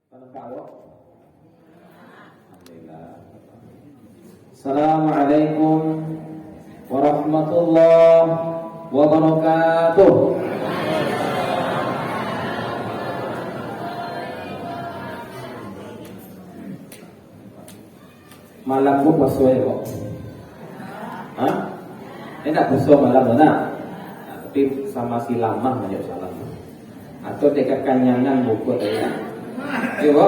Alhamdulillah. Assalamualaikum warahmatullahi wabarakatuh. Malam bu puasa kok? Hah? Ini tak puasa malam mana? Tapi sama si lama aja salam. Atau dekat kanyangan buku tadi ya? Ibu,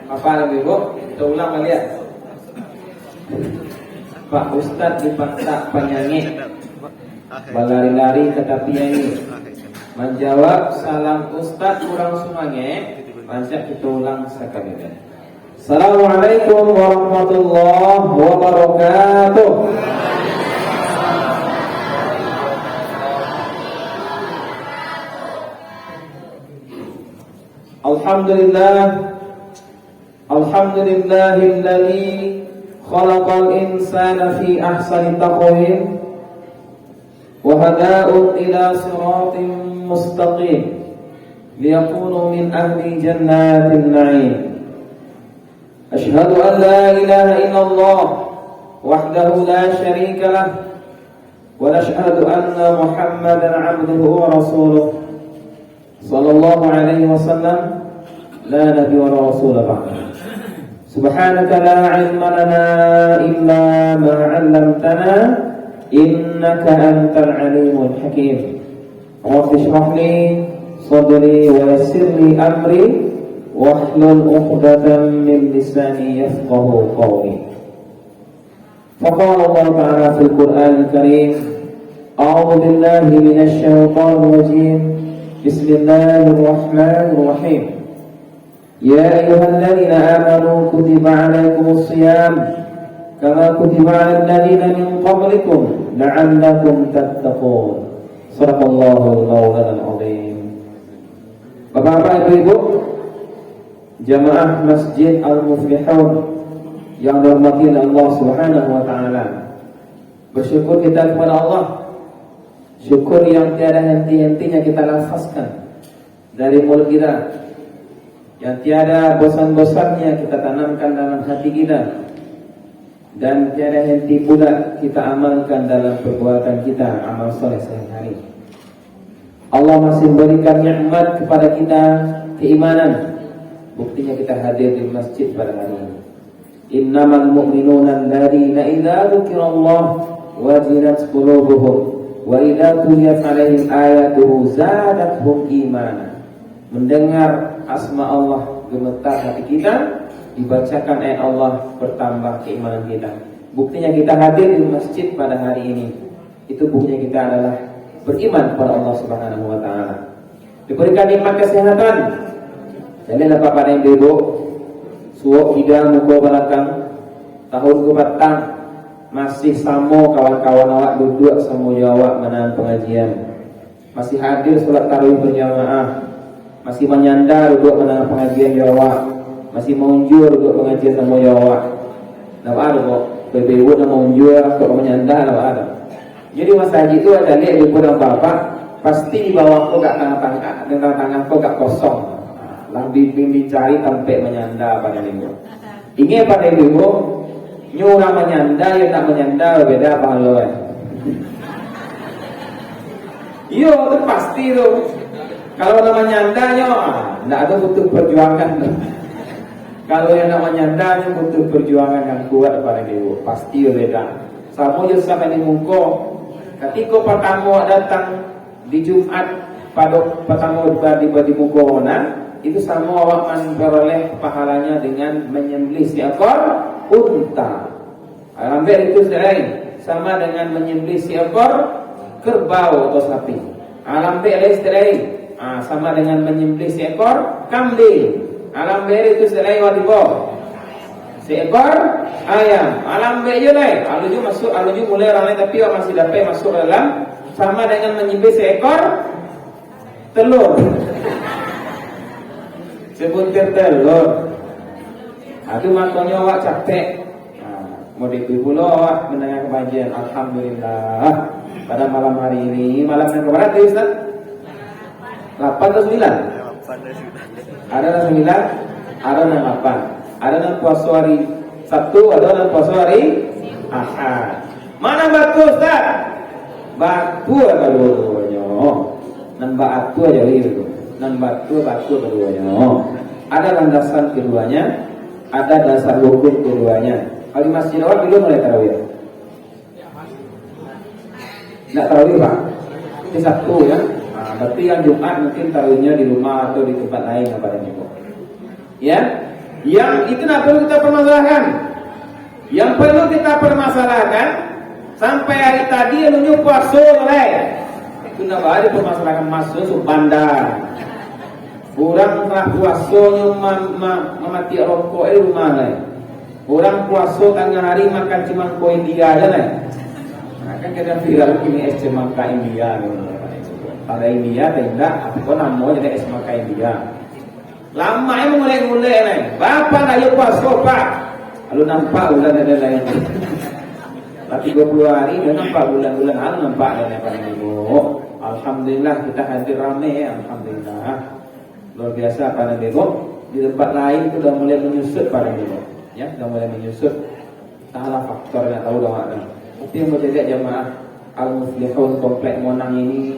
apa lagi bu? Kita ulang kali ya. Pak Ustadz dipaksa penyanyi balari-lari kata penyanyi menjawab salam Ustadz kurang semuanya. Lanjut kita ulang sekali lagi. Assalamualaikum warahmatullahi wabarakatuh. Alhamdulillahilladzi khalaqal insana fi ahsani taqwim wa hada'u ila siratin mustaqim liyakunu min ahli jannatin na'im. Ashhadu an la ilaha illallah wahdahu la syarika lah wa nashhadu anna Muhammadan 'abduhu wa rasuluh sallallahu alaihi wasallam la nabiyya wa rasul ba'da. Subhanaka la 'ilma lana illa ma 'allamtana innaka antal 'alimul hakim. Rabbi shrah li sadri wa yassir li amri wahlul 'uqdatam min lisani yafqahu qawli. Faqala Allah ta'ala fil Qur'anil Karim, a'udzu billahi minasy syaithanir rajim. Bismillahirrahmanirrahim. Ya ayyuhalladzina amanu kutiba 'alaikumus-shiyam kama kutiba 'alal ladzina min qablikum la'allakum tattaqun. Shadaqallahul mawlana al-'azim. Bapak-bapak, Ibu-ibu, jamaah Masjid Al-Muflihun yang dirahmati oleh Allah Subhanahu wa taala. Bersyukur kita kepada Allah. Syukur yang tiada henti-hentinya kita lafazkan dari mulut kita, yang tiada bosan-bosannya kita tanamkan dalam hati kita, dan tiada henti pula kita amalkan dalam perbuatan kita, amal soleh sehari-hari. Allah masih memberikan nikmat kepada kita, keimanan. Buktinya kita hadir di masjid pada hari ini. Innamal mu'minuna alladzina idza dzukirallah wajilat qulubuhum wa idza tuliyat 'alaihim ayatuhu zadatuhum imana. Mendengar asma Allah gemetar hati kita, dibacakan ayat Allah bertambah keimanan kita. Buktinya kita hadir di masjid pada hari ini. Itu buktinya kita adalah beriman kepada Allah Subhanahu wa taala. Diberikan nikmat kesehatan. Jadi apa pada yang ibu suwok hidang muka belakang tahun ke batang masih samo kawan-kawan awak duduk samo awak menahan pengajian, masih hadir sholat tarawih berjamaah, masih menyandar duduk menahan pengajian awak, masih mengunjur duduk pengajian samo awak. Nah ada kok BBU nak mengunjur kok menyandar ada. Jadi Mas Haji itu ada lihat ibu dan bapak pasti di bawah kau gak tangan kau gak kosong. Lah bimbing dicari sampai menyandar pada minggu. Ini pada minggu nyurah menyandar yang tak menyandar beda pahala. Iya itu pasti tu. Kalau nama nyandarnya, tidak ada butuh perjuangan. Kalau yang nama nyandarnya butuh perjuangan yang kuat pada minggu. Pasti beda. Sama je sampai di muka. Ketika pertama datang di Jumat pada pertama di muka ona. Itu sama awak memperoleh pahalanya dengan menyembelih seekor unta. Alhamdulillah itu selain sama dengan menyembelih seekor kerbau atau sapi. Alhamdulillah selain sama dengan menyembelih seekor kambing. Alhamdulillah itu selain wadibo seekor ayam. Alhamdulillah aluju mulai ramai tapi masih dapat masuk dalam sama dengan menyembelih seekor telur. Sebutir telur. Itu makanya awak capek. Mau dipuluh awak mendengar pengajian. Alhamdulillah. Pada malam hari ini, malam yang keberapa Ustaz? 8 atau 9? Ada 9? Ada yang apa? Ada yang puasa hari Sabtu, ada yang puasa hari Ahad. Mana batu Ustaz? Batu ada dua-duanya. Nambah atu aja itu. Nambah batu keduanya. Ada landasan keduanya, ada dasar hukum keduanya. Kalau di Masjid Awal belum mulai tarawih. Tidak tarawih Pak. Ini Sabtu ya. Nah, berarti yang Jumat mungkin tarawihnya di rumah atau di tempat lain apa namanya. Ya. Yang itu tidak perlu kita permasalahkan. Yang perlu kita permasalahkan sampai hari tadi yang puasa oleh. Itu tidak ada permasalahan masuk bandar. Orang telah puasanya memati rokok di rumah lah. Orang puasa tengah hari makan cuma kue India aja lah. Nah, kan kita viral ini es cemangka India. Pada India tidak, apa kau namanya jadi es cemangka India. Lama ini mulai-mulai lah. Bapak nak yuk puasa Pak. Lalu nampak bulan ada lain. Tapi 20 hari dia nampak bulan-bulan lalu nampak ada apa ini. Alhamdulillah kita hadir ramai ya. Alhamdulillah. Luar biasa pada demo. Di tempat lain itu sudah mulai menyusut pada demo. Ya, sudah mulai menyusut. Salah faktor yang tahu dah ada. Tapi yang berjaya jemaah Al-Muflihun Komplek Monang ini,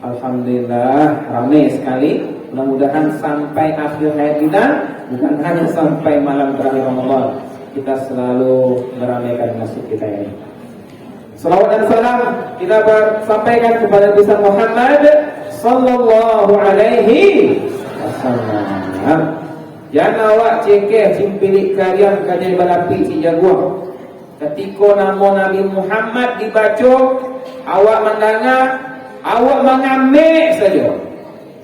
alhamdulillah ramai sekali. Mudah-mudahan sampai akhir hayat kita, bukan hanya sampai malam terakhir Ramadan, kita selalu meramaikan masjid kita ini. Salawat dan salam kita sampaikan kepada Nabi Muhammad sallallahu alaihi wasallam. Jangan awak cekeh cimpilik kalian kajai balapi si jaguar. Ketika nama Nabi Muhammad dibaca, awak mendengar, awak mengambil saja.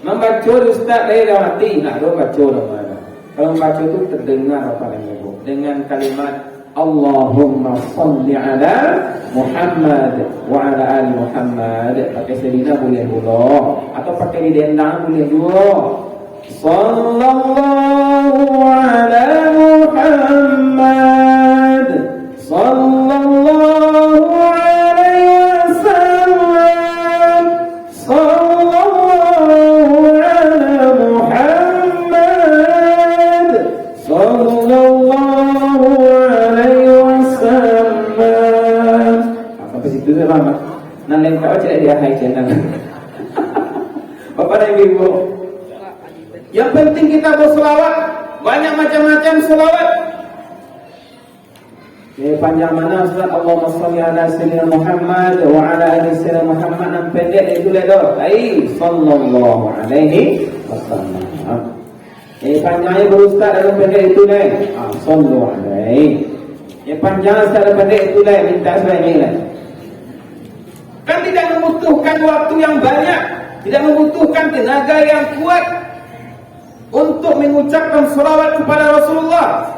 Membaca Ustaz dari hati, nak do baca mana. Kalau membaca itu terdengar apa yang ibu dengan kalimat Allahumma salli ala Muhammad wa ala ali Muhammad. Pakai selina boleh dulu atau pakai dendang boleh dulu. Sallallahu ala Muhammad sallallahu alaihi wasallam sallallahu ala Muhammad sallallahu alaihi wasallam. Sampai situ je lama. Nan lain kau cakap dia hai channel. Bapak dan Ibu, yang penting kita berselawat, banyak macam-macam selawat. Panjang mana Ustaz? Allahumma salli ala sayyidina Muhammad wa ala ali sayyidina Muhammad. Yang pendek itu le doh. Sallallahu alaihi wasallam. Panjangnya berustaz dalam pendek itu le. Sallallahu alaihi. Panjang secara pendek itu le, minta sebanyak le. Kan tidak membutuhkan waktu yang banyak, tidak membutuhkan tenaga yang kuat untuk mengucapkan salawat kepada Rasulullah.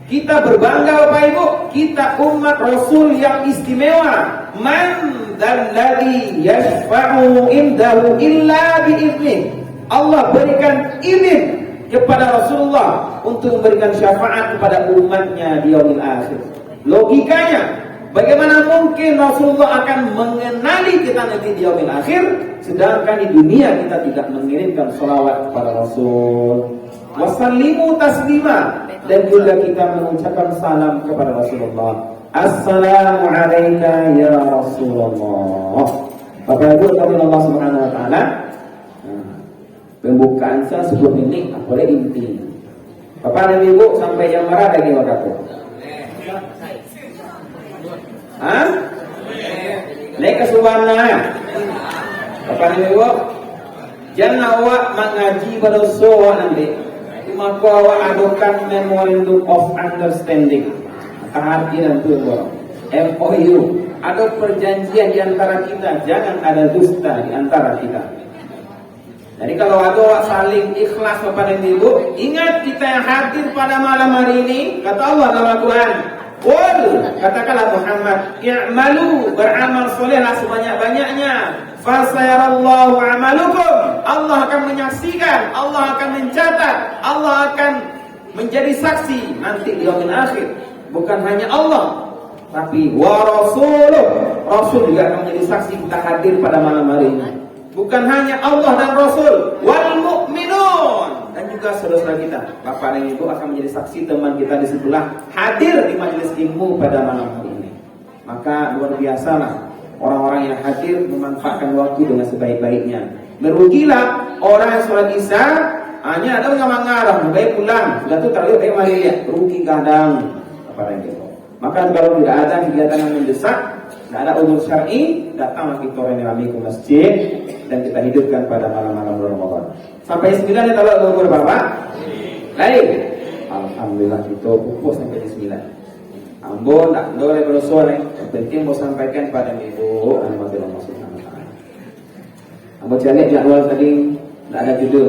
Kita berbangga Bapak Ibu, kita umat Rasul yang istimewa. Man dzalladzi yashfa'u indahu illa bi'idznih. Allah berikan izin kepada Rasulullah untuk memberikan syafaat kepada umatnya di yaumil akhir. Logikanya, bagaimana mungkin Rasulullah akan mengenali kita nanti di yaumil akhir, sedangkan di dunia kita tidak mengirimkan salawat kepada Rasul. Wasallimu taslima, dan juga kita mengucapkan salam kepada Rasulullah. Assalamu alayka ya Rasulullah. Bapak Ibu kami Allah Subhanahu wa taala. Pembukaan saya 10 menit, boleh inti. Bapak dan Ibu sampai jam berapa lagi waktu? Naik ke Subhana. Bapak dan Ibu, jangan awak mengaji pada soal nanti. Maka awak adukan memorandum of understanding. Kehadiran itu MOU. Ada perjanjian di antara kita, jangan ada dusta di antara kita. Jadi kalau ada awak saling ikhlas kepada Ibu, ingat kita yang hadir pada malam hari ini, kata Allah dalam Al-Quran, qul, katakanlah Muhammad, i'malu, beramal solehlah sebanyak-banyaknya, fasayarallahu amalukum. Allah akan menyaksikan, Allah akan mencatat, Allah akan menjadi saksi nanti di yaumil akhir. Bukan hanya Allah, tapi wa rasuluh, Rasul juga akan menjadi saksi kita hadir pada malam hari ini. Bukan hanya Allah dan Rasul, wal mu'minun, dan juga saudara-saudara kita, bapak dan ibu akan menjadi saksi teman kita di sebelah hadir di majelis ilmu pada malam hari ini. Maka luar biasalah orang-orang yang hadir memanfaatkan waktu dengan sebaik-baiknya. Merugilah orang yang sholat isya hanya ada ngarang, baik pulang, sudah tu tahu baik mari lihat, rugi kadang kepada kita. Maka kalau tidak ada kegiatan yang mendesak, tidak ada uzur syar'i, datanglah kita rame-rame ke masjid dan kita hidupkan pada malam-malam Ramadan. Sampai 9 ya tahu uzur Bapak? Lain. Alhamdulillah kita pupus sampai 9. Ambon tak boleh berdosa nih. Yang penting mau sampaikan pada ibu animator Allah Subhanahu wa taala. Ambon cari jadwal tadi tidak ada judul.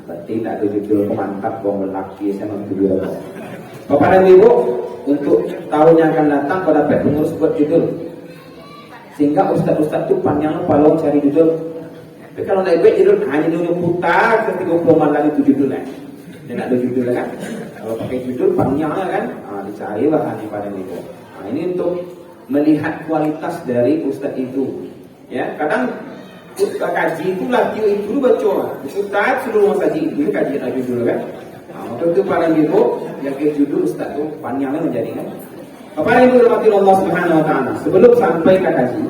Berarti tidak ada judul mantap bom lelaki sama judul. Bapak dan Ibu, untuk tahun yang akan datang kau dapat pengurus buat judul. Sehingga ustaz-ustaz itu panjang kalau cari judul. Tapi kalau nak buat judul hanya dulu putar ke 30 malam itu judulnya. Dia nak ada judul kan? Kalau pakai judul panjang kan? Dicari bahan pada Ibu. Ini untuk melihat kualitas dari ustaz itu. Ya, kadang kaji itulah itu baca. Ustaz suruh kaji itu kaji ada judul kan? Maka itu para ibu yang ke judul ustaz itu panjangnya menjadi kan. Bapak ibu dirahmati Allah Subhanahu wa taala. Sebelum sampai ke kaji,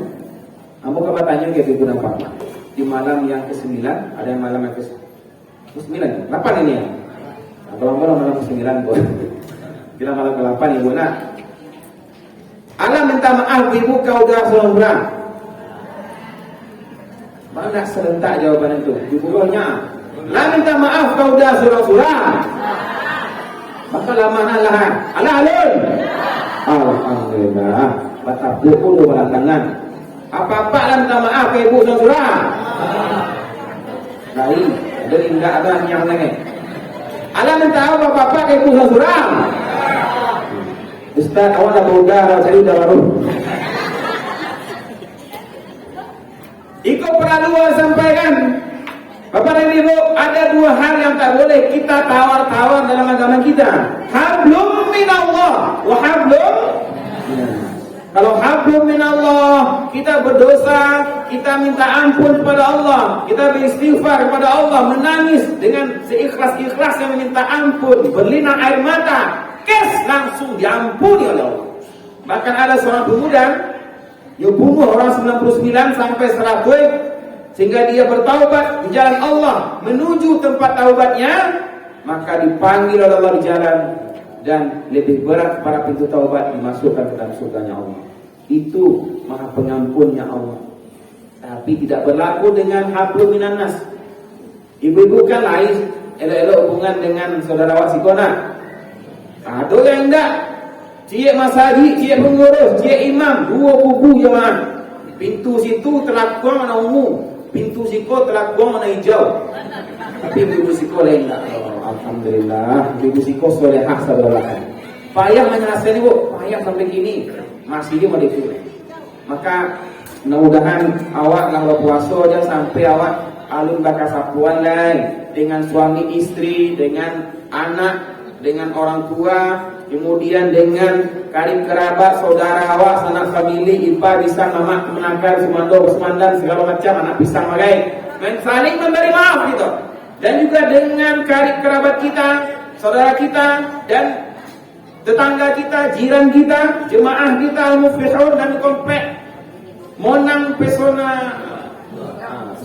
kamu tanya ke ibu dan bapak. Di malam yang ke-9, ada yang malam yang ke-9, 8 ini ya. Kalau malam ke-9 boleh. Bila malam ke-8 ibu nak. Allah minta maaf ibu kau dah surah. Mana serentak jawaban itu? Judulnya lah minta maaf kau dah surah-surah. Maka lama lah. Alhamdulillah. Alhamdulillah. Batak buku belakangan. Apa-apa lah minta maaf ke ibu surah-surah. Baik, ada indah ada yang lagi. Allah minta apa-apa ke ibu surah-surah. Ustaz awak dah bodoh cari dah baru. Ikut perlaluan sampaikan. Bapak dan Ibu, ada dua hal yang tak boleh kita tawar-tawar dalam agama kita. Hablum minallah wa hablum. Kalau hablum minallah, kita berdosa, kita minta ampun kepada Allah, kita beristighfar kepada Allah, menangis dengan seikhlas-ikhlas yang meminta ampun, berlinang air mata, langsung diampuni oleh Allah. Bahkan ada seorang pemuda yang bunuh orang 99 sampai 100 sehingga dia bertaubat di jalan Allah menuju tempat taubatnya, maka dipanggil oleh Allah di jalan dan lebih berat para pintu taubat dimasukkan ke dalam surganya Allah. Itu Maha Pengampunnya Allah. Tapi tidak berlaku dengan hablum minan nas. Ibu-ibu kan lain elok-elok hubungan dengan saudara awak sikona. Ada yang enggak, cik masjid, cik pengurus, cik imam, dua kubu jemaah. Pintu situ terlakuan mana umum, pintu siko terlakuan mana hijau. Tapi ibu siko lain enggak. Alhamdulillah, ibu siko solehah saudara. Payah menyelesaikan ibu, payah sampai kini masih dia mau dikira. Maka mudah-mudahan awak kalau puasa aja sampai awak alun bakal sapuan lain dengan suami istri, dengan anak, dengan orang tua, kemudian dengan karib kerabat, saudara awak, sanak famili, ipa, pisang, mama, menakar, sumando, semandan, segala macam, anak pisang magai. Dan saling memberi maaf gitu. Dan juga dengan karib kerabat kita, saudara kita, dan tetangga kita, jiran kita, jemaah kita, al-muflihun dan komplek Monang Pesona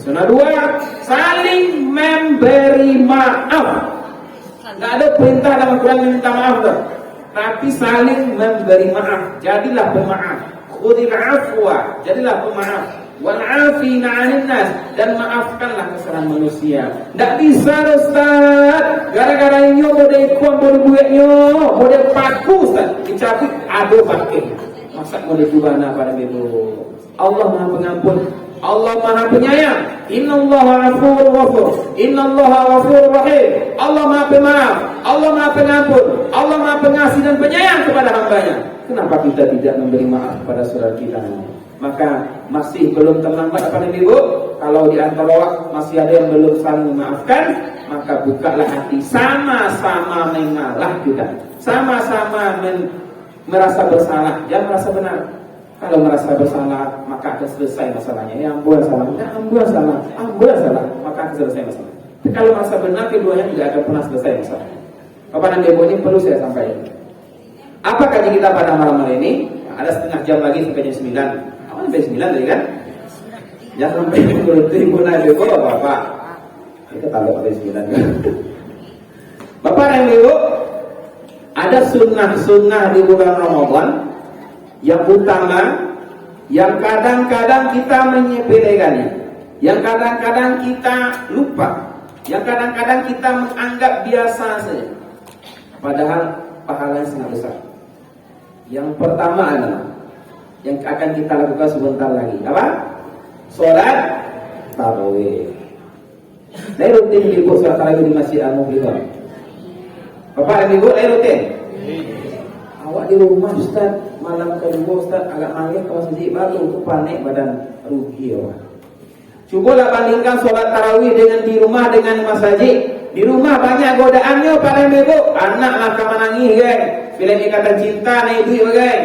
2, saling memberi maaf. Tidak ada perintah dalam Quran minta maaf tak? Tapi saling memberi maaf. Jadilah pemaaf. Khudil afwa, jadilah pemaaf. Wal afina 'anil nas, dan maafkanlah kesalahan manusia. Tidak bisa Ustaz, gara-gara ini model ikut model buatnya, model paku Ustaz, dicabut aduh pakai. Masa model kubana pada ibu. Allah Maha Pengampun, Allah Maha Penyayang. Innallaha ghafurur ghafur, innallaha ghafurur rahim. Allah Maha Pemaaf, Allah Maha Pengampun, Allah Maha Pengasih dan Penyayang kepada hamba-Nya. Kenapa kita tidak memberi maaf kepada saudara kita? Maka masih belum terlambat apa ibu? Kalau di antara masih ada yang belum saling memaafkan, maka bukalah hati, sama-sama mengalah kita, sama-sama merasa bersalah, jangan merasa benar. Kalau merasa bersalah, maka akan selesai masalahnya. Ya ampun salah, ya ampun salah, maka akan selesai masalah. Tapi kalau masa benar keduanya tidak akan pernah selesai masalah. Kepada Ibu ini perlu saya sampaikan. Apa kaji kita pada malam hari ini? Ada setengah jam lagi sampai jam 9. Awal sampai 9 tadi kan? Jangan sampai menurut Ibu Nabi Bapak. Kita tahu sampai 9 kan? Bapak dan Ibu, ada sunnah-sunnah di bulan Ramadan yang utama, yang kadang-kadang kita menyepelekannya, yang kadang-kadang kita lupa, yang kadang-kadang kita menganggap biasa saja, padahal pahalanya sangat besar. Yang pertama adalah yang akan kita lakukan sebentar lagi, apa? Sholat tarawih. Saya rutin ibu sholat tarawih di Masjid Al-Muflihun. Bapak dan Ibu, saya rutin. Awak di rumah Ustaz, malam kedua Ustaz agak malam ke masjid baru itu panik badan rugi ya. Cobalah bandingkan sholat tarawih dengan di rumah dengan masjid. Di rumah banyak godaannya Pak dan Ibu. Anak makan menangis kan. Film Ikatan Cinta naik duit kan.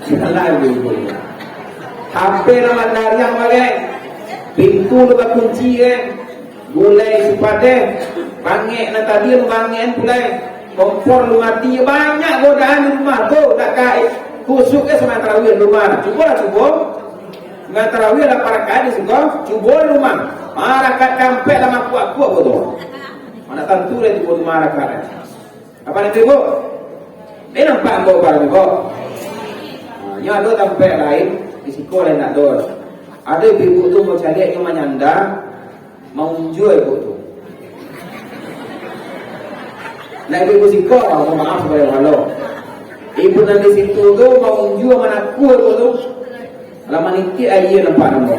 Salah Ibu. HP nama dariang kan. Pintu lupa kunci kan. Boleh supade. Bangek nak tadi bangek pulai. Kompor lu mati banyak godaan di rumah tu tak kait. Khusuknya sama tarawih di rumah. Cubalah cuba. Dengan tarawih ada para kait di situ. Cuba di rumah. Marakat kampek lama kuat-kuat betul. Mana tentu dia cuba di marakat. Apa nanti Ibu? Ini nampak Ibu para Ibu. Nya ada tempat lain di sekolah lain nak dor. Ada ibu tu mau cari yang menyanda mau jual ibu tu. Nah ibu sekolah mau maaf kepada Allah. Ibu nanti situ tu mau jual mana kuat ibu tu. Lama nanti ayah nampak nama.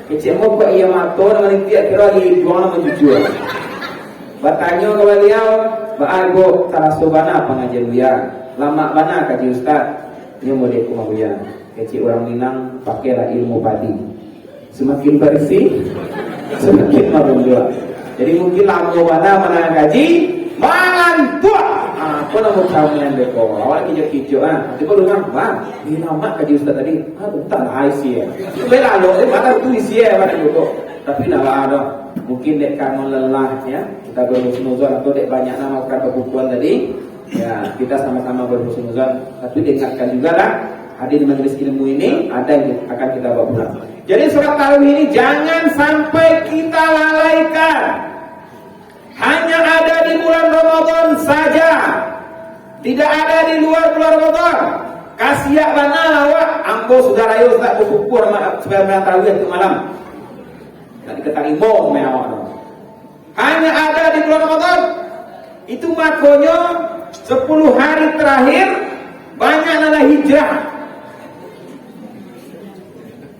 Kecil mau buat ia mato nama nanti kira lagi jual nama jual. Bertanya kepada beliau, Ibu tarasubana pengajian dia. Lama mana kaji Ustaz? Ini boleh kumahuyan. Kecil orang Minang pakailah ilmu padi. Semakin bersih, semakin merunduk. Jadi mungkin lama mana kaji, mangan tua. Apa nama kamu yang deko? Awak hijau-hijau Tiba dengar, bang, ini nama kaji Ustaz tadi. Bentar lah isi ya. Bela lo, mana tu isi ya mana juga. Tapi nak ada. Mungkin dek kamu lelah ya. Kita berhusnuzon atau dek banyak nama kata bukuan tadi. Ya, kita sama-sama berhusnuzon. Tapi dengarkan juga lah, hadir di majelis ilmu ini ada yang akan kita bawa pulang. Jadi sholat tarawih ini jangan sampai kita lalaikan. Hanya ada di bulan Ramadan saja. Tidak ada di luar bulan Ramadan. Kasiak bana lawak. Ambo saudara yo tak bersyukur supaya tarawih itu malam. Tadi ketarimo mewah. Hanya ada di bulan Ramadan. Itu makanya 10 hari terakhir banyak nada hijrah.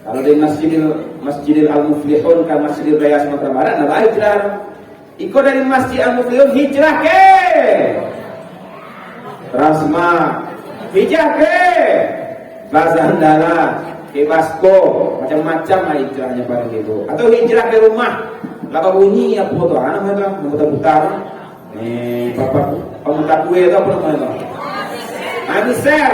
Kalau di Masjidil Al-Muflihun ke Masjidil Raya Sumatera Barat nada hijrah. Ikut dari Masjid Al-Muflihun hijrah ke Rasma, hijrah ke Plaza Handala, ke Basko, macam-macam lah hijrahnya pada gitu. Atau hijrah ke rumah. Lapa bunyi apa tu? Anak mana tu? Putar-putar. Papa pemutar kue tu apa namanya tu? Amiser.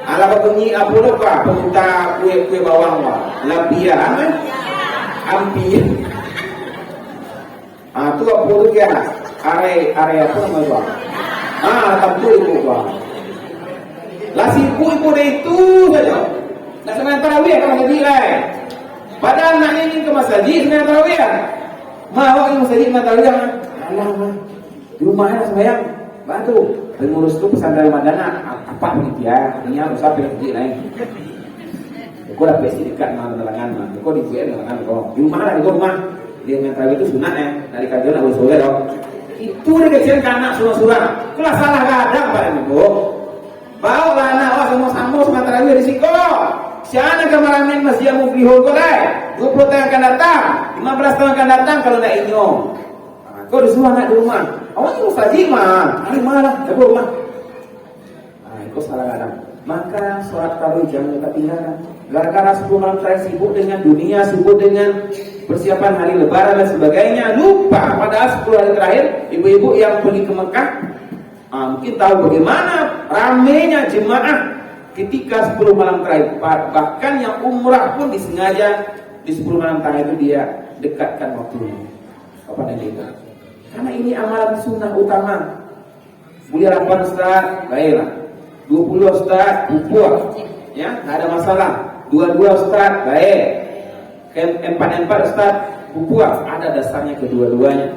Ala bunyi apa tu? Pemutar kue bawang wah. Lapia, kan? Ampir. Tu apa tu dia? Area apa namanya tu? Tentu itu tu. Lah ibu itu saja. Nak sembahyang tarawih kalau jadi lah. Padahal nak ingin ke masjid sembahyang tarawih. Awak ke masjid sembahyang tarawih. Alah, di rumah nak sembahyang. Bantu. Pengurus tu pesantren Ramadan apa panitia? Ini harus sampai masjid lain. Kau dah pasti dekat dengan telangan. Kau di telangan kau. Di rumah lah, di rumah. Dia sembahyang tarawih itu sunat ya. Dari kajian nak boleh soleh dong. Itu dia kecil anak surah-surah. Kelas salah kadang Pak Ibu. Bawa anak awak sama-sama semua tarawih risiko. Siapa kemarahan Masjid Al-Muflihun kau dah? 20 tahun akan datang, 15 tahun akan datang kalau nak inyong. Kau disuruh anak di rumah. Awak ni mustajib mah. Hari mana? Di rumah. Kau salah kadang. Maka sholat tarawih jangan lupa tinggalkan. Gara-gara 10 malam terakhir sibuk dengan dunia, sibuk dengan persiapan hari lebaran dan sebagainya, lupa pada 10 hari terakhir. Ibu-ibu yang pergi ke Mekah mungkin tahu bagaimana ramainya jemaah ketika 10 malam terakhir. Bahkan yang umrah pun disengaja di 10 malam terakhir itu dia dekatkan waktunya kepada kita. Karena ini amalan sunnah utama. Mulia 8 Ustaz, baiklah. 20 Ustaz, puas. Ya, nggak ada masalah. 22 Ustaz, baik. 4 Ustaz, puas. Ada dasarnya kedua-duanya.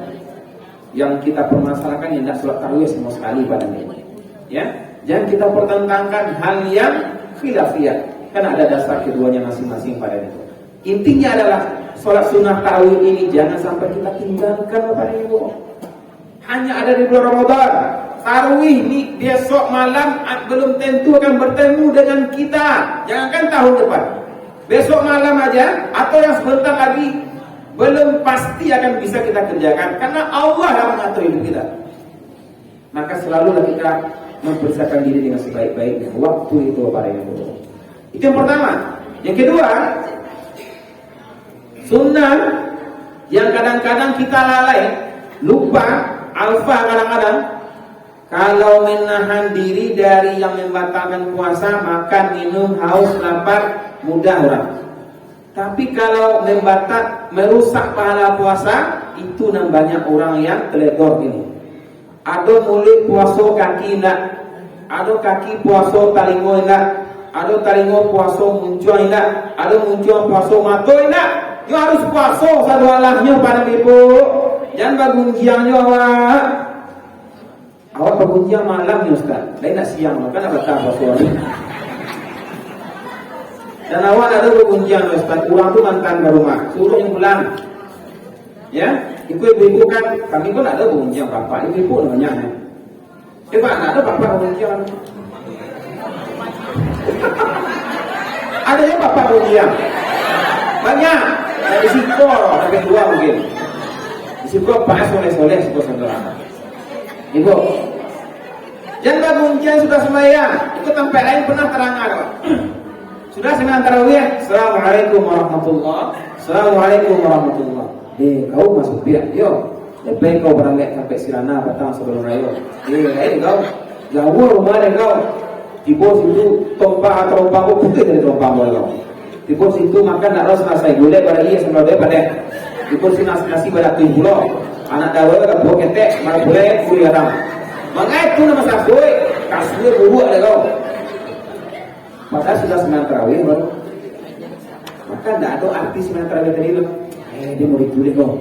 Yang kita permasalahkan yang tidak sholat tarawih sama sekali pada ini. Ya, jangan kita pertentangkan hal yang khilafiyah. Karena ada dasar keduanya masing-masing pada itu. Intinya adalah sholat sunnah tarawih ini jangan sampai kita tinggalkan Bapak Ibu. Hanya ada di bulan Ramadan. Tarawih ini besok malam belum tentu akan bertemu dengan kita. Jangankan tahun depan. Besok malam aja atau yang sebentar lagi belum pasti akan bisa kita kerjakan karena Allah yang mengatur hidup kita. Maka selalulah kita mempersiapkan diri dengan sebaik-baiknya waktu itu Bapak Ibu. Itu yang pertama. Yang kedua, sunnah yang kadang-kadang kita lalai, lupa, alfa kadang-kadang. Kalau menahan diri dari yang membatalkan puasa, makan, minum, haus, lapar, mudah orang. Tapi kalau merusak pahala puasa, itu namanya orang yang teledor ini. Ada mulut puasa kaki enggak, ada kaki puasa talingo enggak, ada talingo puasa muncul enggak, ada muncul puasa mata enggak. You harus puasa satu alahnya pada ibu. Jangan bagunjiangnya awak. Awak bagunjiang malam ya Ustaz. Lain nak siang, kan nak batal puasa. Dan awak ada bagunjiang Ustaz. Orang tu mantan ke rumah, suruh yang pulang. Ya, ibu-ibu kan, kami pun ada bagunjiang bapak. Ibu-ibu namanya. Pak, ada bapak bagunjiang. Ada yang bapak bagunjiang. Banyak. Dari Siko, ada 2 mungkin. Di Siko Pak soleh-soleh, Siko saudara. Ibu, jangan bagunjian sudah sembahyang. Ikut tempat lain pernah terangkan. Sudah sembahyang tarawih. Assalamualaikum warahmatullahi. Assalamualaikum warahmatullahi. Kau masuk pihak, yo. Lebih kau berangkat sampai Sirana batang sebelum raya. Kau jauh rumah deh kau. Tiba situ tompa atau tompa putih dari tompa kau. Tiba situ makan nak rasa selesai gulai pada iya sebelum dia pada. Tiba situ nasi pada tujuh pulau. Anak dawa tak buat ketek, malah boleh kuri orang. Makanya itu nama sakoi, kasih buruk ada kau. Maka sudah sembilan tarawih baru. Maka tidak ada arti sembilan tarawih tadi loh. Dia mau ditulis kau.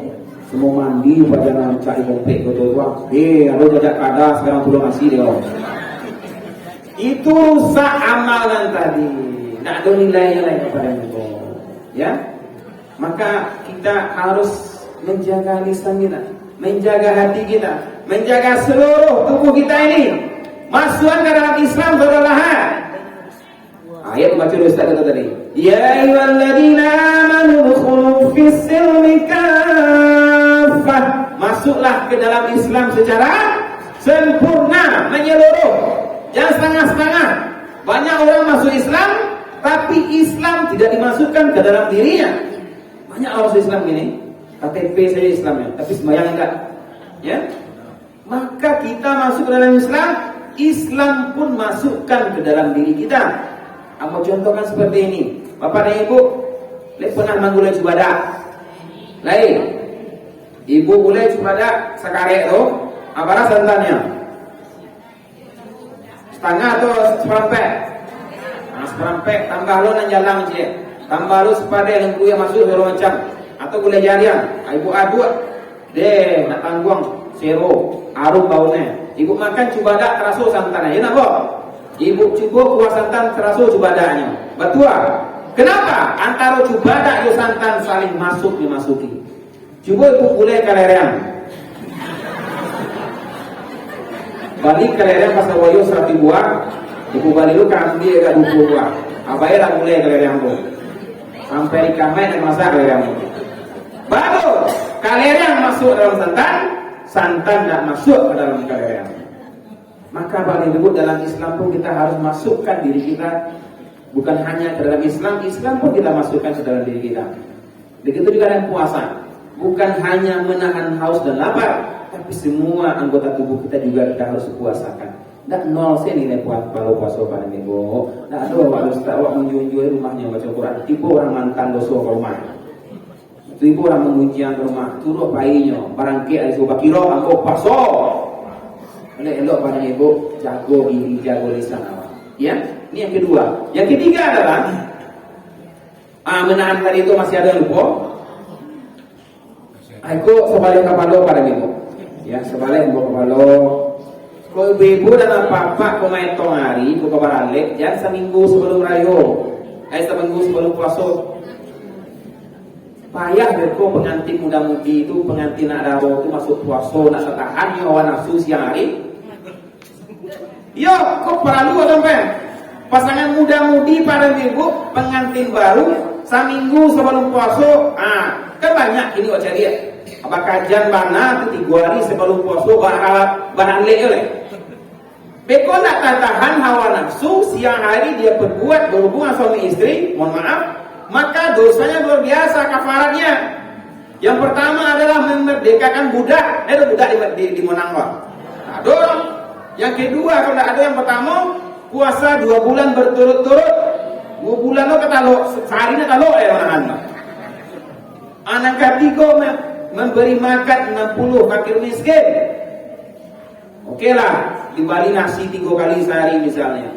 Semua mandi, jangan cari komplit kau tua. Ada jajak kada sekarang belum ngasih dia kau. Itu rusak amalan tadi. Tidak ada nilainya lain kepada itu. Ya, maka kita harus menjaga lisan kita, menjaga hati kita, menjaga seluruh tubuh kita ini. Masukkan ke dalam Islam berlahan. Ayat baca Ustaz kata tadi. Ya ayyuhalladzina amanu dukhulu fis-silmi kaffah. Masuklah ke dalam Islam secara sempurna, menyeluruh. Jangan setengah-setengah. Banyak orang masuk Islam, tapi Islam tidak dimasukkan ke dalam dirinya. Banyak orang masuk Islam gini. KTP saja Islamnya, tapi sembahyang enggak. Ya, maka kita masuk ke dalam Islam, Islam pun masukkan ke dalam diri kita. Aku contohkan seperti ini, Bapak dan Ibu, pernah menggulai cibadak. Lain, Ibu gulai cibadak sekarek itu, apa santannya? Setengah atau seperempat? Nah, seperempat, tambah lo dan jalan je, tambah lo sepada yang kuya masuk seluruh macam. Atau gulai jarian, ibu aduk deh nak tanggung sero arum baunya. Ibu makan cibadak terasa santannya, ya nak boh? Ibu cuba kuah santan terasa cibadaknya. Betul? Kenapa? Antara cibadak dan santan saling dimasuki. Cuba ibu gulai kalerean. Balik kalerean pas wayo 100 buah, ibu balik lu kan dia agak 20 buah. Apa ya lah gulai kalerean tu? Sampai di kamar dan masak kalerean tu. Baru kalerean masuk dalam santan tidak masuk ke dalam kalerean. Maka paling dulu dalam Islam pun kita harus masukkan diri kita, bukan hanya ke dalam Islam pun kita masukkan ke dalam diri kita. Begitu juga dengan puasa, bukan hanya menahan haus dan lapar, tapi semua anggota tubuh kita juga kita harus puasakan. Ndak nol sih nilai kalau puasa pada minggu. Ndak ada awak ustaz awak menjunjui rumahnya baca Quran. Tipu orang mantan dosa ke rumah. Tipu orang mengujian ke rumah. Turu painya. Barang ke aisu bakiro angko paso. Elok pada ibu jago diri jago lisan awak. Ya, ini yang kedua. Yang ketiga adalah menahan tadi itu masih ada yang lupa. Aku sebalik kepala pada minggu. Ya, sebalik kepala. Kau ibu dan apa-apa kau main tong hari, kau kabar alik, jangan seminggu sebelum rayo, seminggu sebelum puasa. Payah kau pengantin muda-mudi itu, pengantin nak rawo itu masuk puasa, nak setahan nyawa nafsu siang hari. Yo, kau perlu sampai pasangan muda-mudi pada minggu, pengantin baru, seminggu sebelum puasa, kan banyak ini wajah dia. Apa kajian mana itu 3 hari sebelum puasa bahan lek. Beko nak tahan hawa nafsu, siang hari dia berbuat berhubungan suami istri, mohon maaf, maka dosanya luar biasa kafaratnya. Yang pertama adalah memerdekakan budak, itu budak di Monangwa. Dorong. Yang kedua kalau ada yang pertama puasa 2 bulan berturut-turut, 2 bulan lo kata lo sehari nak lo orang anak ketiga memberi makan 60 fakir miskin. Oke lah, dibalik nasi 3 kali sehari misalnya.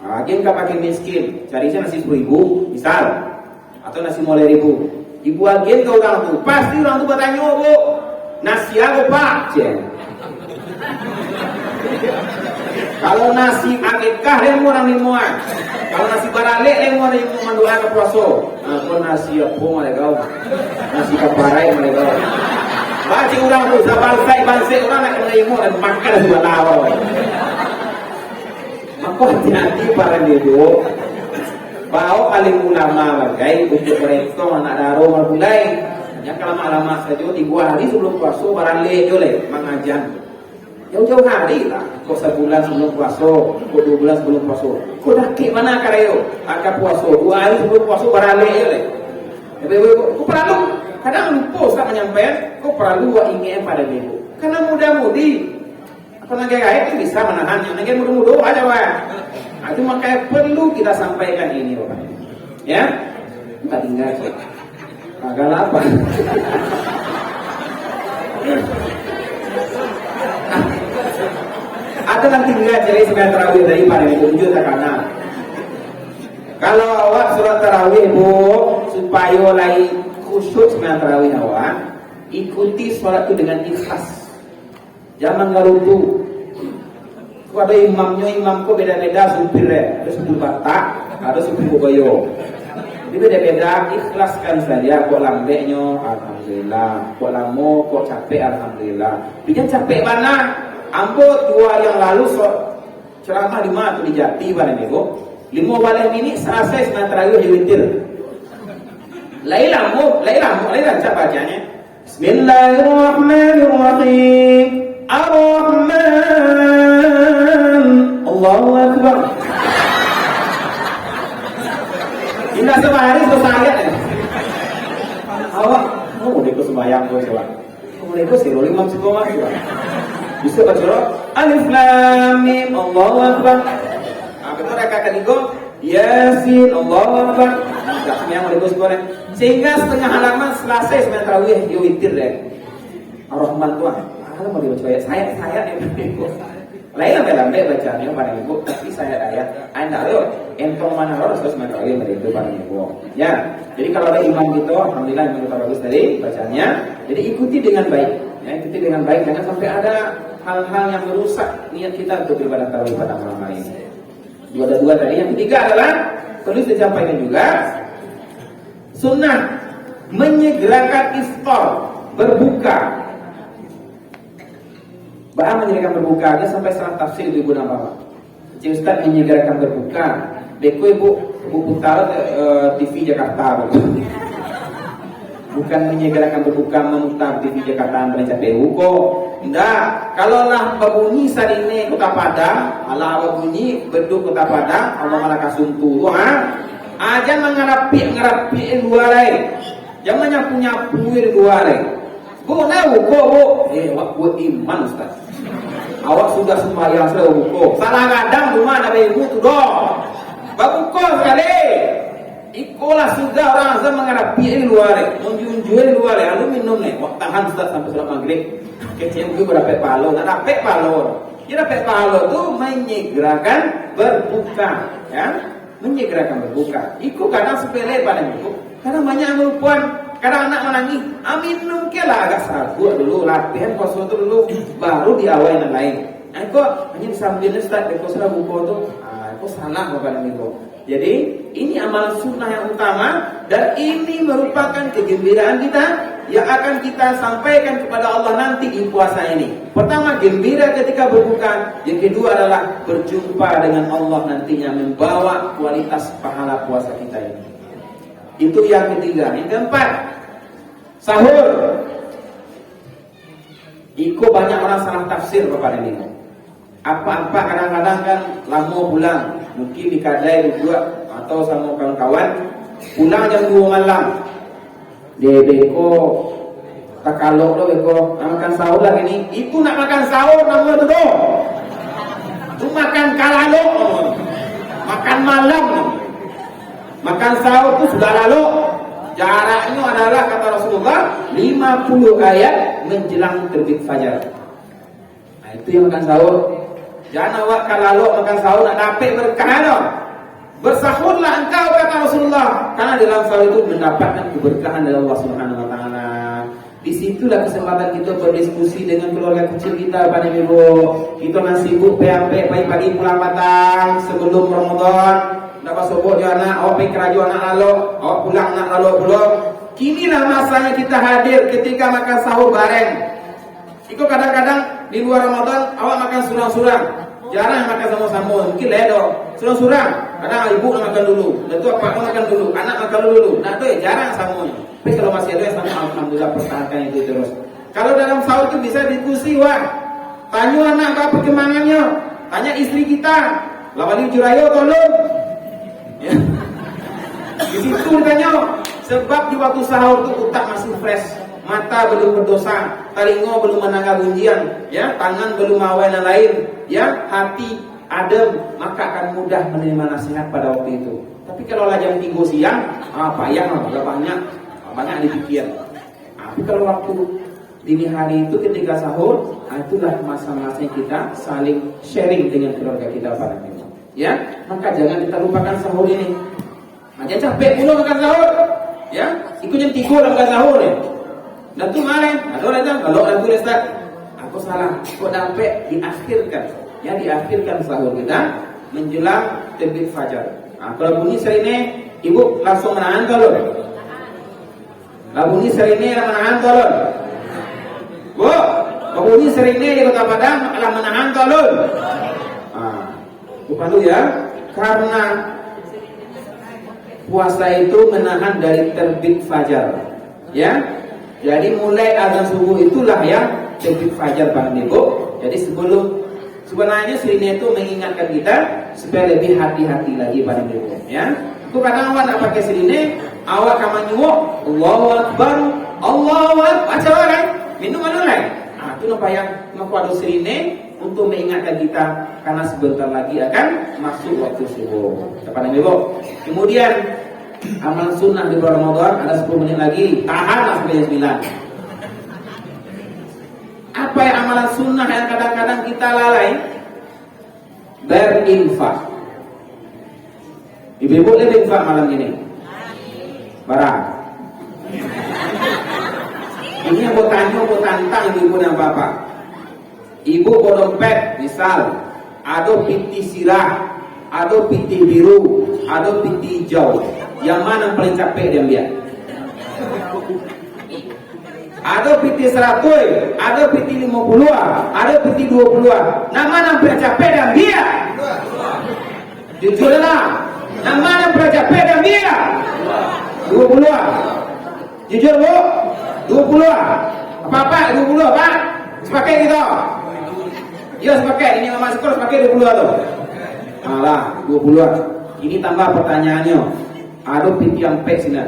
Agen kau pakai miskin, cari nasi 10.000 misal, atau nasi 5.000. Ibu agen ke orang tu, pasti orang tu bertanya, bu, nasi apa pak? Kalau nasi akikah lemu orang limuan, kalau nasi barale lemu orang yang mendoa ke puasa. Kalau nasi apa mereka? Nasi kaparai mereka. Baca orang tu, bansai orang nak kena ilmu dan makan sebuah lawa. Maka hati-hati para ibu, bawa alim ulama bagai untuk mereka anak daro mulai. Yang kalau lama saja 3 hari sebelum puasa barang le mengajar. Jauh-jauh hari lah, kok sebulan sebelum puasa, kok 2 bulan sebelum puasa. Kok dah ke mana kareo? Angkat puasa 2 hari sebelum puasa barang le. Kok perlu? Kadang lupa Ustaz menyampaikan, kok perlu ingin pada ibu. Karena muda-mudi, apa naga-naga itu bisa menahannya. Naga muda-muda aja Pak. Itu makanya perlu kita sampaikan ini Bapak. Ya, kita tinggal. Agak apa? Atau nanti tinggal cari sembahyang tarawih dari pada ibu tujuh karena. Kalau awak surat tarawih ibu supaya lagi khusyuk sembahyang tarawih awak, ikuti sholat itu dengan ikhlas. Jangan garudu. Kau ada imamku beda-beda supir ada supir Batak, ada supir Bogoyo. Jadi beda-beda, ikhlaskan saja. Kok lambeknya, alhamdulillah. Kok lamo, kok capek, alhamdulillah. Bikin capek mana? Ambo 2 yang lalu ceramah di mana di Jati pada minggu. 5 balik ini selesai sembahyang tarawih di witir. Lain lancar bacanya. Bismillahirrahmanirrahim. Ar-Rahman. Allahu Akbar. Indah sehari selesai. Awak mau deko sembahyang kau coba. Mau deko siro 5 sekolah coba. Bisa baca Alif Lam Mim Allahu Akbar. Betul rakaat ketiga Yasin Allahu Akbar. Yang mau deko sekolah. Sehingga setengah halaman selesai sembahyang tarawih yo witir deh. Ar-Rahman tuan. Kalau mau dibaca ayat saya yang bego. Lain lambe bacanya pada ibu, tapi saya ayat. Anda lo entong mana harus sembahyang tarawih itu pada ibu. Ya. Jadi kalau ada imam gitu, alhamdulillah yang kita bagus tadi bacanya. Jadi ikuti dengan baik. Ya, ikuti dengan baik. Jangan sampai ada hal-hal yang merusak niat kita untuk beribadah tarawih pada malam hari ini. Dua tadi. Yang ketiga adalah perlu disampaikan juga sunnah menyegerakan iftar, berbuka. Bahan menyegerakan berbukanya sampai salah tafsir ibu nama. Cik Ustaz menyegerakan berbuka. Beko ibu putar TV Jakarta. Bukan menyegerakan berbuka memutar TV Jakarta mencari beko. Tidak. Kalau lah berbunyi saat ini kota Padang, Allah berbunyi beduk kota Padang, Allah malah kasuntu. Aja ngerapiin 2 hari. Jangan nyapu-nyapuin 2 hari. Bu, bu. Wak iman Ustaz. awak sudah sembahyang sudah buku. Salah kadang rumah ada ibu tu dong. Babuku sekali. Ikolah sudah orang azam menghadapi ini luar, menjunjui luar, lalu minum nih. Wak tahan sudah sampai sholat maghrib. Kecil gue berdapat palo, nak dapat palo. Dia dapat palo tu menyegerakan berbuka, ya, menyegerakan berbuka. Iku kadang sepele pada itu. Kadang banyak perempuan, kadang anak menangis. Minum ke lah agak sagu dulu, latihan kosong tu dulu, baru diawal yang lain. Aku hanya sambil start kosong buku tu, aku salah kepada itu. Jadi ini amalan sunnah yang utama dan ini merupakan kegembiraan kita yang akan kita sampaikan kepada Allah nanti di puasa ini. Pertama, gembira ketika berbuka. Yang kedua adalah berjumpa dengan Allah nantinya, membawa kualitas pahala puasa kita ini. Itu yang ketiga. Yang keempat, sahur. Iko banyak orang salah tafsir kepada ini. Apa-apa kadang-kadang kan lama pulang, mungkin di Kadai juga atau sama kawan-kawan pulang jam 2 malam. Dia beko tak kalok lo beko makan sahur lagi ni. Itu nak makan sahur nama tu doh. Tu makan kalalo. Makan malam. Makan sahur tu sudah lalu. Jaraknya adalah kata Rasulullah 50 ayat menjelang terbit fajar. Nah, itu yang makan sahur. Jangan awak kalau makan sahur nak dapat berkah lo. Bersahurlah engkau kata Rasulullah, karena dalam sahur itu mendapatkan keberkahan dari Allah Subhanahu wa taala. Disitulah kesempatan kita berdiskusi dengan keluarga kecil kita pada minggu. Kita masih sibuk pagi-pagi pulang petang sebelum Ramadan. Dapat sobok dia anak, awak pergi kerja anak lalu, awak pulang anak lalu pulang. Kinilah masanya kita hadir ketika makan sahur bareng. Itu kadang-kadang di luar Ramadan awak makan surang-surang, jarang makan sama-sama, mungkin ledo surang-surang. Kadang ibu nak makan dulu, dan tu apa makan dulu, anak makan dulu. Nah tu jarang sama. Tapi kalau masih ada yang sama, alhamdulillah pertahankan itu terus. Kalau dalam sahur itu bisa diskusi, wah, tanya anak apa perkembangannya, tanya istri kita, lawali curayo tolong. Ya. Di situ tanya, sebab di waktu sahur itu otak masih fresh. Mata belum berdosa, telinga belum menangkap bunyian, ya, tangan belum awal dan lain, ya, hati adem, maka akan mudah menerima nasihat pada waktu itu. Tapi kalau jam 3 siang, payah, banyak dipikir. Tapi kalau waktu dini hari itu ketika sahur, itulah masa-masa kita saling sharing dengan keluarga kita pada itu. Ya, maka jangan kita lupakan sahur ini. Macam capek pula makan sahur, ya, ikut jam 3 dah makan sahur ya. Dan tu malam, ada datang, kalau ada tulis tak, aku salah, kok dapat diakhirkan, ya diakhirkan sahur kita menjelang terbit fajar. Kalau bunyi serine, ibu langsung menahan tolong. Kalau bunyi serine menahan tolong. Bu, kalau bunyi serine di Kota Padang adalah menahan tolong. Bukan dulu ya, karena puasa itu menahan dari terbit fajar, ya. Jadi mulai azan subuh itulah yang terbit fajar Bang Ibu. Jadi sebenarnya sirine itu mengingatkan kita supaya lebih hati-hati lagi Bang Ibu, ya. Itu kadang awak nak pakai sirine, awak akan menyuruh Allahu Akbar, Allahu Akbar, baca orang minum anu lain. Itu nampak yang ada sirine untuk mengingatkan kita karena sebentar lagi akan masuk waktu subuh. Bang Ibu. Kemudian amal sunnah di bulan Ramadan ada 10 menit lagi, tahanlah sampai jam 9. Apa yang amalan sunnah yang kadang-kadang kita lalai? Berinfak. Ibu-ibu boleh berinfak malam ini? Barang. Ini yang buat tanya, buat tantang ibu-ibu dan bapak. Ibu bawa dompet, misal ada piti sirah, ada piti biru, ada piti hijau. Yang mana paling capek dia lihat? Ada piti 100, ada piti 50, ada piti 20. Nah mana paling capek dia lihat? Jujurlah. Nah mana paling capek dia lihat? 20. Jujur bu? 20. Apa-apa 20 pak? Sepakai gitu. Ya sepakai. Ini mama sekolah sepakai 20 tu. Alah 20. Ini tambah pertanyaannya. Ada piti ampek sini,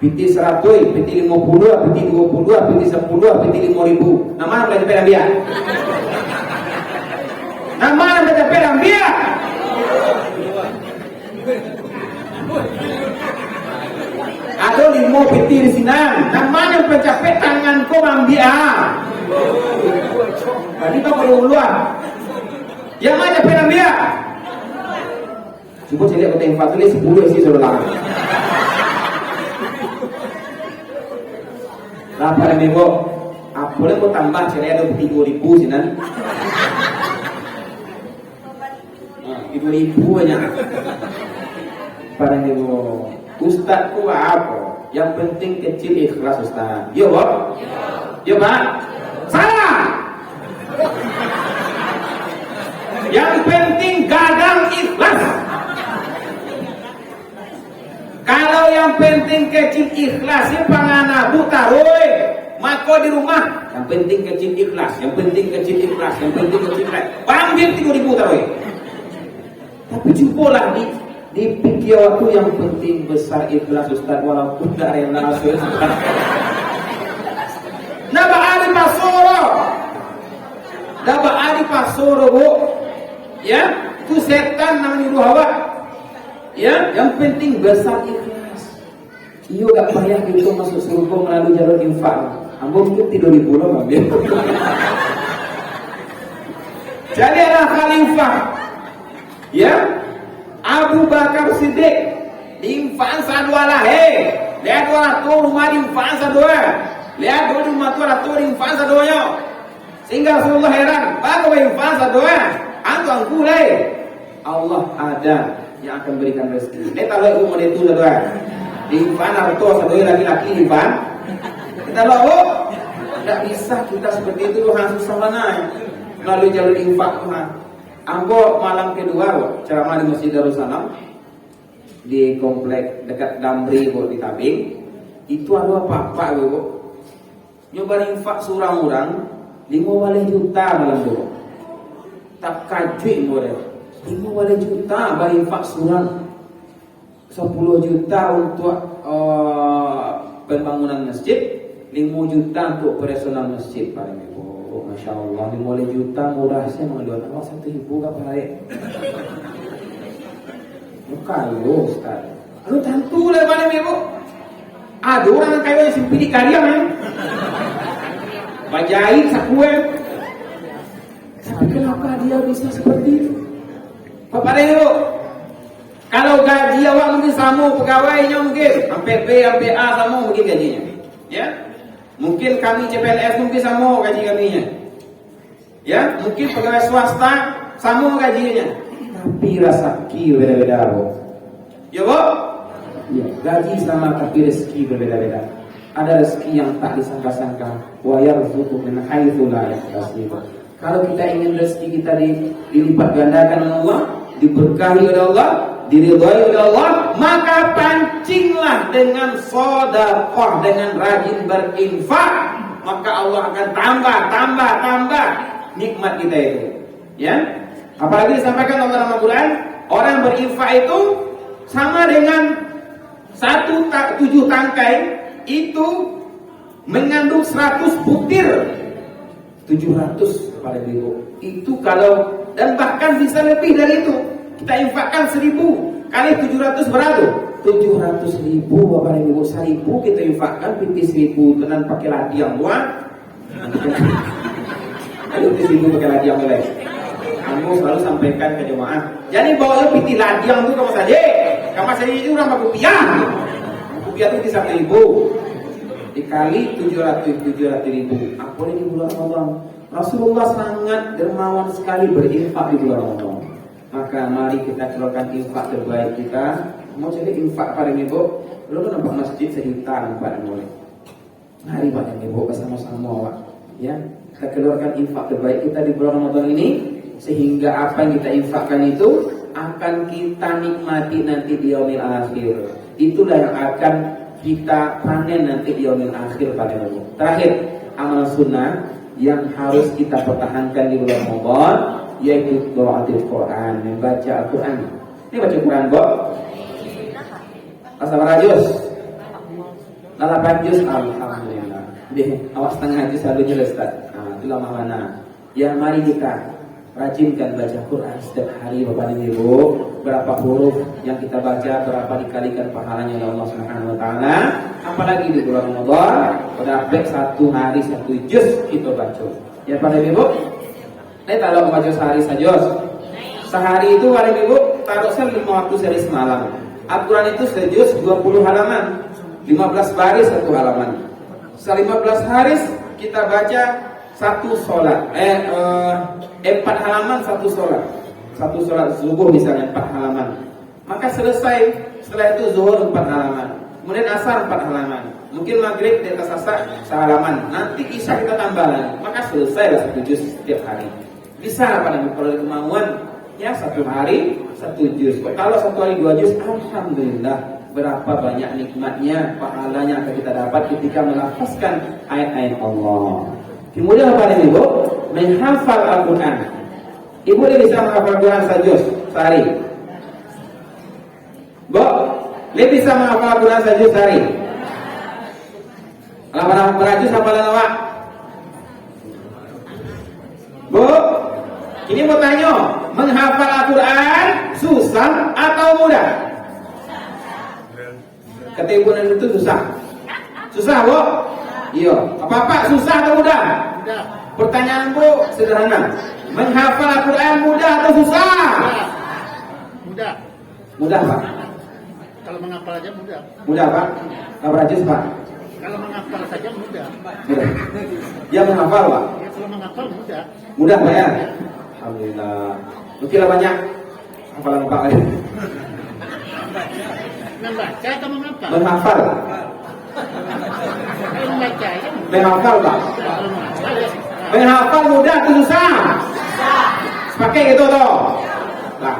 piti 100, piti 50, piti 20, piti 10, piti 5.000. Nah mana boleh sampai dia? Namanya pencapaian anbiya. Ada 5 peti di sini. Namanya pencapaian tangan kau anbiya. Tadi kau perlu keluar. Yang mana pencapaian anbiya? Coba saya lihat kata infak tulis 10 isi saudara. Lapar yang ibu, boleh mau tambah saya ada 3.000 sini. 3.000 banyak. Para ibu, Ustaz ku apa? Yang penting kecil ikhlas Ustaz. Yo, Bob? Yo, Pak? Salah. Yang penting gadang ikhlas. Kalau yang penting kecil ikhlas, si pangana buta roy, maka di rumah. Yang penting kecil ikhlas, yang penting kecil ikhlas, yang penting kecil ikhlas. Panggil 3.000 taroy. Tapi jumpalah di pikir waktu yang penting besar ikhlas Ustaz, walaupun tak rela Ustaz. Naba ari pasoro. Naba ari pasoro, Bu. Ya, itu setan namanya hawa. Ya, yang penting besar ikhlas. Iyo gak payah gitu masuk surga melalui jalur infak. Ambo mungkin 3.000 loh, Bang. Jadi ada khalifah. Ya, Abu Bakar Siddiq infak sadua lah. Lihat orang tu rumah infak sadua. Lihat rumah tu orang tu infak saduanya. Sehingga Rasulullah heran, bagaimana infak sadua? Angku Allah ada yang akan berikan rezeki. Kita lo mau itu saudara. Di infan atau saudara laki-laki infan. Kita lo tidak bisa kita seperti itu Tuhan, susah mana melalui jalur infak Tuhan. Ambo malam kedua ceramah di Masjid Darussalam di komplek dekat Damri di Tabing. Itu ada apa-apa Bu. Nyoba infak surang orang 5 juta malam itu. Tak kaji model 5 juta bagi infak surang, 10 juta untuk pembangunan masjid, 5 juta untuk operasional masjid. Oh, Masya Allah, 5 juta murah sih mengaduan Allah 1.000 gak baik. Kayu Ustaz, lu tentu lah mana ibu. Ada orang kayu yang simpi di karya kan, bajai sakue. Tapi kenapa dia bisa seperti itu? Bapak Ibu, kalau gaji awak mungkin sama pegawainya mungkin sampai B, sampai A sama mungkin gajinya, ya. Mungkin kami CPNS mungkin sama gaji kaminya, ya. Mungkin pegawai swasta sama gajinya. Tapi rezeki berbeda-beda, Bu. Ya, Bu? Ya, gaji sama tapi rezeki berbeda-beda. Ada rezeki yang tak disangka-sangka. Wa yarzuqu min haitsu la yahtasib. Kalau kita ingin rezeki kita dilipat gandakan oleh Allah, diberkahi oleh Allah, diridhai oleh Allah, maka pancinglah dengan sedekah, dengan rajin berinfak, maka Allah akan tambah nikmat kita itu. Ya. Apalagi disampaikan Allah dalam Al-Quran, orang berinfak itu sama dengan 7 tangkai itu mengandung 100 butir. 700 kepada ibu. Itu kalau, dan bahkan bisa lebih dari itu. Kita infakkan 1.000 kali 700 berapa? 700.000 Bapak Ibu. 1.000 kita infakkan, piti 1.000 tenan pakai ladiang buat. Ayo piti 1.000 pakai ladiang boleh. Kamu selalu sampaikan ke jemaah. Jadi bawa piti ladiang itu kamu saja. Kamu saja itu orang rupiah. Rupiah itu 1.000 dikali 700.000. Apa ini di bulan Ramadan? Rasulullah sangat dermawan sekali berinfak di bulan Ramadan. Maka mari kita keluarkan infak terbaik kita. Mau jadi infak pada ibu, belum nampak masjid sejuta nampak boleh. Mari pada ibu bersama-sama, Pak. Ya, kita keluarkan infak terbaik kita di bulan Ramadan ini, sehingga apa yang kita infakkan itu akan kita nikmati nanti di yaumil akhir. Itulah yang akan kita panen nanti di yaumil akhir pada ibu. Terakhir, amal sunnah yang harus kita pertahankan di bulan Ramadan, yaitu qiraatul Quran, membaca Al-Quran. Ini baca Quran, Bob. Asal rajus. 8 juz, alhamdulillah. Deh, awak setengah juz selalu jelas, Ustaz. Itulah mana. Ya, mari kita rajinkan baca Quran setiap hari Bapak dan Ibu. Berapa huruf yang kita baca, berapa dikalikan pahalanya oleh Allah Subhanahu wa taala. Apalagi di bulan Ramadan, pada satu hari 1 juz kita baca. Ya Pak dan Ibu. Kalau baca sehari saja. Sehari itu Pak dan Ibu taruh 5 waktu sehari semalam. Al-Quran itu sejuz 20 halaman. 15 baris 1 halaman. 15 hari kita baca 1 sholat. 4 halaman 1 sholat. 1 sholat subuh misalnya 4 halaman. Maka selesai. Setelah itu zuhur 4 halaman. Kemudian asar 4 halaman. Mungkin maghrib di atas asar sehalaman. Nanti isya kita tambah lagi. Maka selesai lah 1 juz setiap hari. Bisa pada kalau ada kemauan. Ya 1 hari 1 juz. Kalau 1 hari 2 juz, alhamdulillah berapa banyak nikmatnya, pahalanya akan kita dapat ketika melafazkan ayat-ayat Allah. Kemudian apa nih Ibu? Menghafal Al-Quran. Ibu dia bisa menghafal Al-Quran sajuz sehari. Bu, dia bisa menghafal Al-Quran sajuz sehari. Kalau berajuz hafalan awak? Bu, ini mau tanya, menghafal Al-Quran susah atau mudah? Kata ibu dan itu susah. Susah, Bu? Iya. Apa-apa susah atau mudah? Mudah. Pertanyaan Bu sederhana. Menghafal Al-Quran mudah atau susah? Mudah. Mudah, Pak. Kalau menghafal aja mudah. Mudah, Pak. Enggak berajus, Pak. Kalau menghafal saja mudah. Mudah. Dia menghafal, Pak. Ya, kalau menghafal mudah. Mudah, Pak ya? Alhamdulillah. Mungkin banyak hafalan Pak ya. Membaca atau menghafal? Menghafal. Kalau membaca ya mudah. Menghafal, Pak. Kalau menghafal ya susah. Menghafal mudah atau susah? Pakai gitu toh. Nah,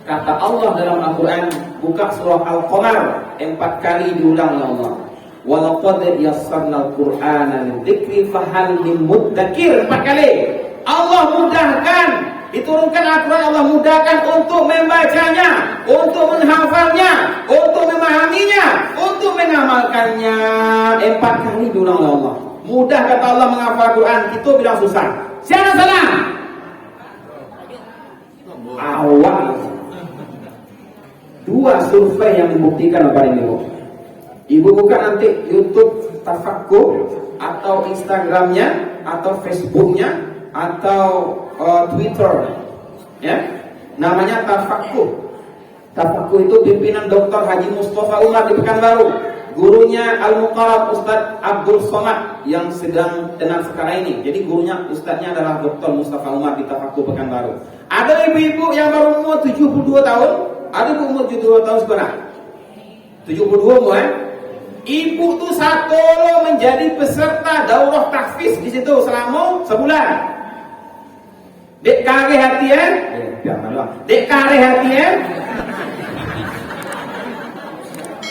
kata Allah dalam Al-Quran, buka surah Al-Qamar 4 kali diulang oleh Allah. Walaqad yassarna al-Qur'ana lidzikri fahal min mudzakir 4 kali. Allah mudahkan, diturunkan Al-Quran, Allah mudahkan untuk membacanya, untuk menghafalnya, untuk memahaminya, untuk mengamalkannya. 4 kali diulang oleh Allah. Mudah kata Allah menghafal Al-Quran, kita bilang susah. Siapa salah? Awal. 2 survei yang membuktikan apa ini, Bu? Ibu buka nanti YouTube Tafakkur atau Instagramnya atau Facebooknya atau Twitter, ya, namanya Tafakkur. Tafakkur itu pimpinan Dr. Haji Mustafa Umar di Pekanbaru, gurunya Al-Muqarrab Ustadz Abdul Somad yang sedang tenang sekarang ini. Jadi gurunya Ustadznya adalah Dr. Mustafa Umar di Tafakkur Pekanbaru. Ada ibu-ibu yang baru umur 72 tahun, ada ibu umur 72 tahun sebenarnya. 72 umur, Ibu tuh satu menjadi peserta daurah tahfiz di situ selama sebulan. Dek kare hati ya? Dek kare hati ya?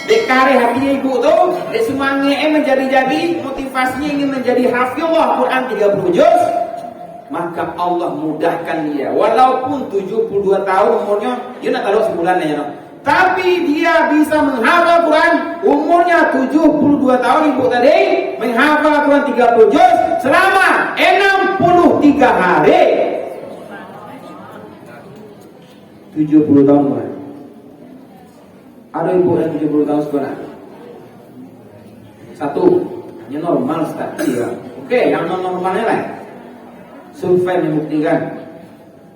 Dek kare hatinya ibu tuh, dek semangatnya menjadi motivasinya ingin menjadi hafizullah Quran 30 juz. Maka Allah mudahkan dia. Walaupun 72 tahun umurnya, dia nak taruh sebulan aja, no? Tapi dia bisa menghafal Quran umurnya 72 tahun ibu tadi, menghafal Quran 30 juz selama 63 hari. 70 tahun kan? Ada ibu yang 70 tahun sebenarnya. Satu, hanya normal sekali ya. Oke, yang non-normalnya lah. Survei membuktikan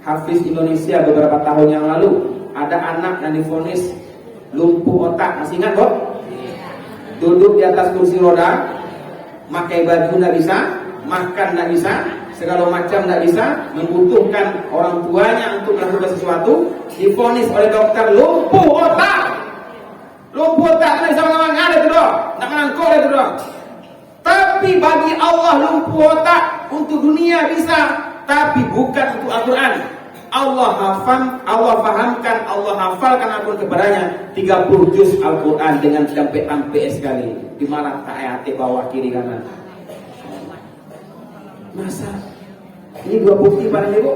Hafiz Indonesia beberapa tahun yang lalu ada anak yang divonis lumpuh otak, masih ingat kok? Duduk di atas kursi roda, pakai baju tidak bisa, makan tidak bisa, segala macam tidak bisa, membutuhkan orang tuanya untuk melakukan sesuatu, divonis oleh dokter lumpuh otak. Lumpuh otak, tidak bisa mengamalkan, ada itu doang, tidak menangkul itu doang. Tapi bagi Allah lumpuh otak untuk dunia bisa, tapi bukan untuk Al-Quran. Allah fahamkan, Allah hafalkan Al-Quran kepadanya 30 juz Al-Quran dengan sampai sekali. Di mana ayat bawah kiri kanan. Masa ini 2 bukti pada ibu.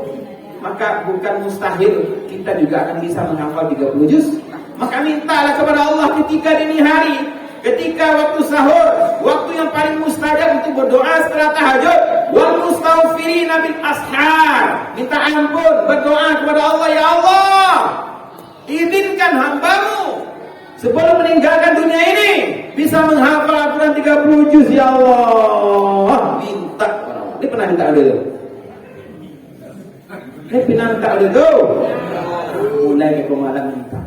Maka bukan mustahil kita juga akan bisa menghafal 30 juz. Maka mintalah kepada Allah ketika dini hari ketika waktu sahur, waktu yang paling mustajab untuk berdoa setelah tahajud, wal mustaghfirina bil ashar, minta ampun, berdoa kepada Allah, ya Allah, izinkan hambamu sebelum meninggalkan dunia ini bisa menghafal Al-Quran 30 juz, ya Allah. Minta kepada Allah. Ini pernah minta dulu. Ini pernah minta dulu. Mulai ke malam minta.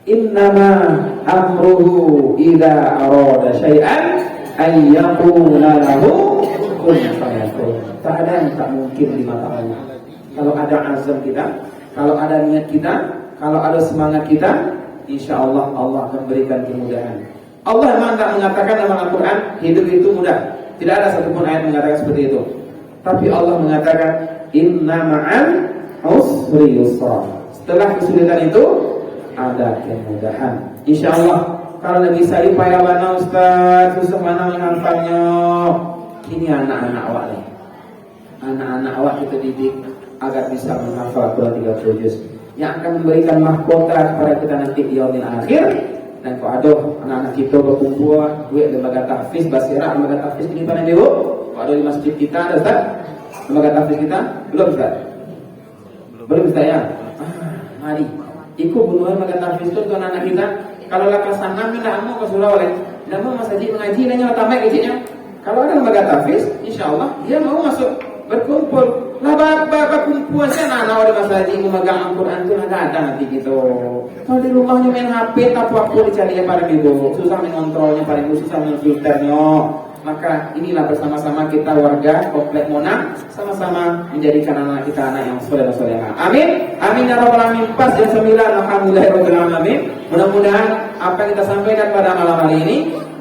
Innama amruhu idza arada syai'an ay yaqula lahu kun fayakun. Tak ada yang tak mungkin di mata Allah. Kalau ada azam kita, kalau ada niat kita, kalau ada semangat kita, insya Allah Allah akan berikan kemudahan. Allah memang tak mengatakan dalam Al-Quran hidup itu mudah. Tidak ada satupun ayat mengatakan seperti itu. Tapi Allah mengatakan inna ma'al usri yusra. Setelah kesulitan itu ada kemudahan. Insya Allah. Kalau lagi saya payah mana Ustaz, susah mana menghafalnya. Ini anak-anak awak nih. Anak-anak awak kita didik agar bisa menghafal Al-Quran 30 juz, yang akan memberikan mahkota kepada kita nanti di yaumil akhir. Dan kok aduh anak-anak kita berkumpul duit lembaga tahfiz Basirah, lembaga tahfiz ini pada dulu. Kok ada di masjid kita ada Ustaz? Lembaga tahfiz kita belum Ustaz? Belum Ustaz ya? Mari ikut bunuh lembaga tahfiz itu untuk anak kita. Kalau lah kelas 6 minta amu ke Sulawesi, dan mau masjid mengaji nanya tambah gajinya. Kalau ada lembaga tahfiz, insyaallah dia mau masuk berkumpul. Lah bapak kumpulan saya anak-anak di masjid memegang Al-Quran itu ada nanti gitu. Kalau di rumahnya main HP, apa-apa dicari para ibu, susah mengontrolnya, paling susah memfilternya. Maka inilah bersama-sama kita warga Komplek Mona sama-sama menjadikan anak kita anak yang soleh-solehah. Amin. Amin ya rabbal alamin. Pas jam 9. Alhamdulillahirabbil alamin. Mudah-mudahan apa yang kita sampaikan pada malam hari ini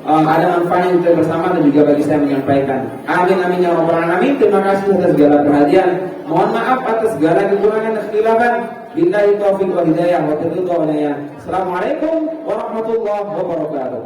ada manfaatnya untuk bersama dan juga bagi saya menyampaikan. Amin amin ya rabbal alamin. Terima kasih atas segala perhatian. Mohon maaf atas segala kekurangan dan kekhilafan. Billahi taufiq wal hidayah wa taufiq wa hidayah. Assalamualaikum warahmatullahi wabarakatuh.